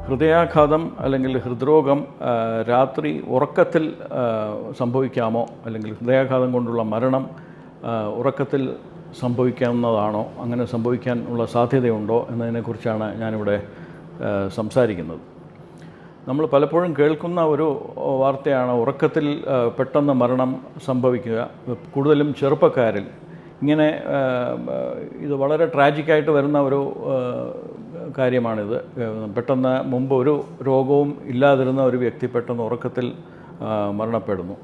ഹൃദയാഘാതം അല്ലെങ്കിൽ ഹൃദ്രോഗം രാത്രി ഉറക്കത്തിൽ സംഭവിക്കാമോ, അല്ലെങ്കിൽ ഹൃദയാഘാതം കൊണ്ടുള്ള മരണം ഉറക്കത്തിൽ സംഭവിക്കാവുന്നതാണോ, അങ്ങനെ സംഭവിക്കാനുള്ള സാധ്യതയുണ്ടോ എന്നതിനെക്കുറിച്ചാണ് ഞാനിവിടെ സംസാരിക്കുന്നത്. നമ്മൾ പലപ്പോഴും കേൾക്കുന്ന ഒരു വാർത്തയാണ് ഉറക്കത്തിൽ പെട്ടെന്ന് മരണം സംഭവിക്കുക. കൂടുതലും ചെറുപ്പക്കാരിൽ ഇങ്ങനെ ഇത് വളരെ ട്രാജിക്കായിട്ട് വരുന്ന ഒരു കാര്യമാണിത്. പെട്ടെന്ന് മുമ്പ് ഒരു രോഗവും ഇല്ലാതിരുന്ന ഒരു വ്യക്തി പെട്ടെന്ന് ഉറക്കത്തിൽ മരണപ്പെടുന്നു.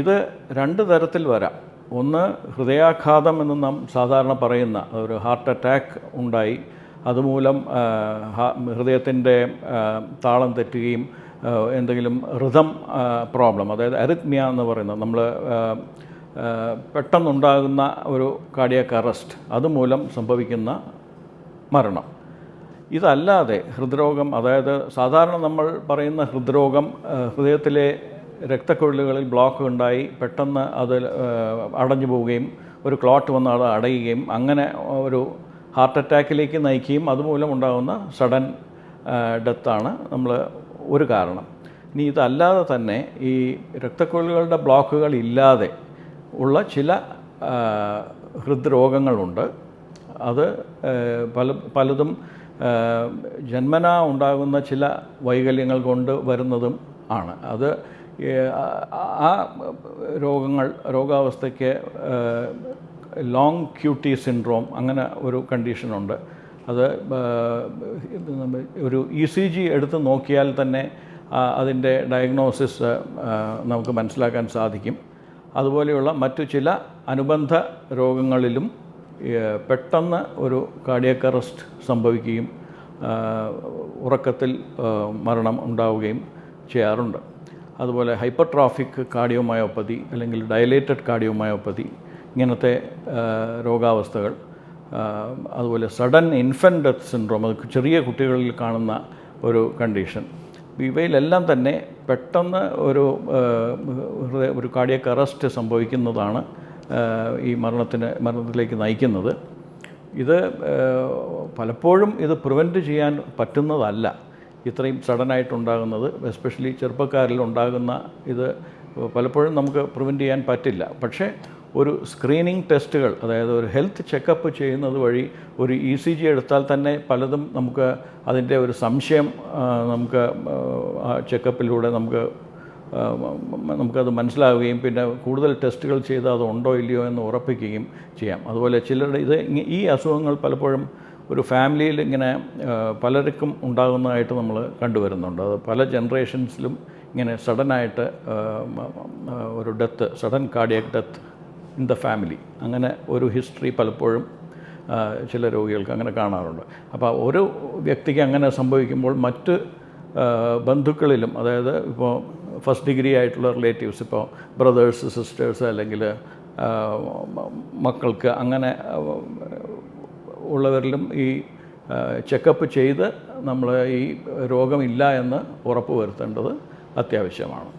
ഇത് രണ്ട് തരത്തിൽ വരാം. ഒന്ന്, ഹൃദയാഘാതം എന്ന് നാം സാധാരണ പറയുന്ന ഒരു ഹാർട്ട് അറ്റാക്ക് ഉണ്ടായി, അതുമൂലം ഹൃദയത്തിൻ്റെ താളം തെറ്റുകയും എന്തെങ്കിലും റിതം പ്രോബ്ലം, അതായത് അരിത്മിയ എന്ന് പറയുന്നത്, നമ്മൾ പെട്ടെന്നുണ്ടാകുന്ന ഒരു കാർഡിയാക് അറസ്റ്റ്, അതുമൂലം സംഭവിക്കുന്ന മരണം. ഇതല്ലാതെ ഹൃദ്രോഗം, അതായത് സാധാരണ നമ്മൾ പറയുന്ന ഹൃദ്രോഗം, ഹൃദയത്തിലെ രക്തക്കുഴലുകളിൽ ബ്ലോക്ക് ഉണ്ടായി പെട്ടെന്ന് അത് അടഞ്ഞു പോവുകയും ഒരു ക്ലോട്ട് വന്ന് അത് അടയുകയും അങ്ങനെ ഒരു ഹാർട്ട് അറ്റാക്കിലേക്ക് നയിക്കുകയും അതുമൂലം ഉണ്ടാകുന്ന സഡൻ ഡെത്താണ് നമ്മൾ ഒരു കാരണം. ഇനി ഇതല്ലാതെ തന്നെ ഈ രക്തക്കുഴലുകളുടെ ബ്ലോക്കുകൾ ഇല്ലാതെ ഉള്ള ചില ഹൃദ്രോഗങ്ങളുണ്ട്. അത് പലതും ജന്മനാ ഉണ്ടാകുന്ന ചില വൈകല്യങ്ങൾ കൊണ്ട് വരുന്നതും ആണ്. അത് ആ രോഗാവസ്ഥയ്ക്ക് ലോങ് ക്യൂട്ടി സിൻഡ്രോം അങ്ങനെ ഒരു കണ്ടീഷനുണ്ട്. അത് ഒരു ECG എടുത്ത് നോക്കിയാൽ തന്നെ അതിൻ്റെ ഡയഗ്നോസിസ് നമുക്ക് മനസ്സിലാക്കാൻ സാധിക്കും. അതുപോലെയുള്ള മറ്റു ചില അനുബന്ധ രോഗങ്ങളിലും പെട്ടെന്ന് ഒരു കാർഡിയാക് അറസ്റ്റ് സംഭവിക്കുകയും ഉറക്കത്തിൽ മരണം ഉണ്ടാവുകയും ചെയ്യാറുണ്ട്. അതുപോലെ ഹൈപ്പർട്രോഫിക് കാർഡിയോമയോപ്പതി അല്ലെങ്കിൽ ഡയലേറ്റഡ് കാർഡിയോമയോപ്പതി, ഇങ്ങനത്തെ രോഗാവസ്ഥകൾ, അതുപോലെ സഡൻ ഇൻഫൻറ്റ് ഡെത്ത് സിൻഡ്രോം, അത് ചെറിയ കുട്ടികളിൽ കാണുന്ന ഒരു കണ്ടീഷൻ, ഇവയിലെല്ലാം തന്നെ പെട്ടെന്ന് ഒരു കാർഡിയാക് അറസ്റ്റ് സംഭവിക്കുന്നതാണ് ഈ മരണത്തിലേക്ക് നയിക്കുന്നത്. ഇത് പലപ്പോഴും ഇത് പ്രിവെൻറ്റ് ചെയ്യാൻ പറ്റുന്നതല്ല. ഇത്രയും സഡനായിട്ടുണ്ടാകുന്നത്, എസ്പെഷ്യലി ചെറുപ്പക്കാരിൽ ഉണ്ടാകുന്ന ഇത് പലപ്പോഴും നമുക്ക് പ്രിവെൻറ്റ് ചെയ്യാൻ പറ്റില്ല. പക്ഷേ ഒരു സ്ക്രീനിങ് ടെസ്റ്റുകൾ, അതായത് ഒരു ഹെൽത്ത് ചെക്കപ്പ് ചെയ്യുന്നത് വഴി ഒരു ECG എടുത്താൽ തന്നെ പലതും നമുക്ക് അതിൻ്റെ ഒരു സംശയം നമുക്ക് ആ ചെക്കപ്പിലൂടെ നമുക്കത് മനസ്സിലാവുകയും പിന്നെ കൂടുതൽ ടെസ്റ്റുകൾ ചെയ്ത് അത് ഉണ്ടോ ഇല്ലയോ എന്ന് ഉറപ്പിക്കുകയും ചെയ്യാം. അതുപോലെ ചിലരുടെ ഈ അസുഖങ്ങൾ പലപ്പോഴും ഒരു ഫാമിലിയിൽ ഇങ്ങനെ പലർക്കും ഉണ്ടാകുന്നതായിട്ട് നമ്മൾ കണ്ടുവരുന്നുണ്ട്. അത് പല ജനറേഷൻസിലും ഇങ്ങനെ സഡനായിട്ട് ഒരു death, sudden cardiac death in the family, അങ്ങനെ ഒരു ഹിസ്റ്ററി പലപ്പോഴും ചില രോഗികൾക്ക് അങ്ങനെ കാണാറുണ്ട്. അപ്പോൾ ഒരു വ്യക്തിക്ക് അങ്ങനെ സംഭവിക്കുമ്പോൾ മറ്റ് ബന്ധുക്കളിലും, അതായത് ഇപ്പോൾ ഫസ്റ്റ് ഡിഗ്രി ആയിട്ടുള്ള റിലേറ്റീവ്സ്, ഇപ്പോൾ ബ്രദേഴ്സ്, സിസ്റ്റേഴ്സ്, അല്ലെങ്കിൽ മക്കൾക്ക്, അങ്ങനെ ഉള്ളവരിലും ഈ ചെക്കപ്പ് ചെയ്ത് നമ്മൾ ഈ രോഗമില്ല എന്ന് ഉറപ്പ് വരുത്തേണ്ടത് അത്യാവശ്യമാണ്.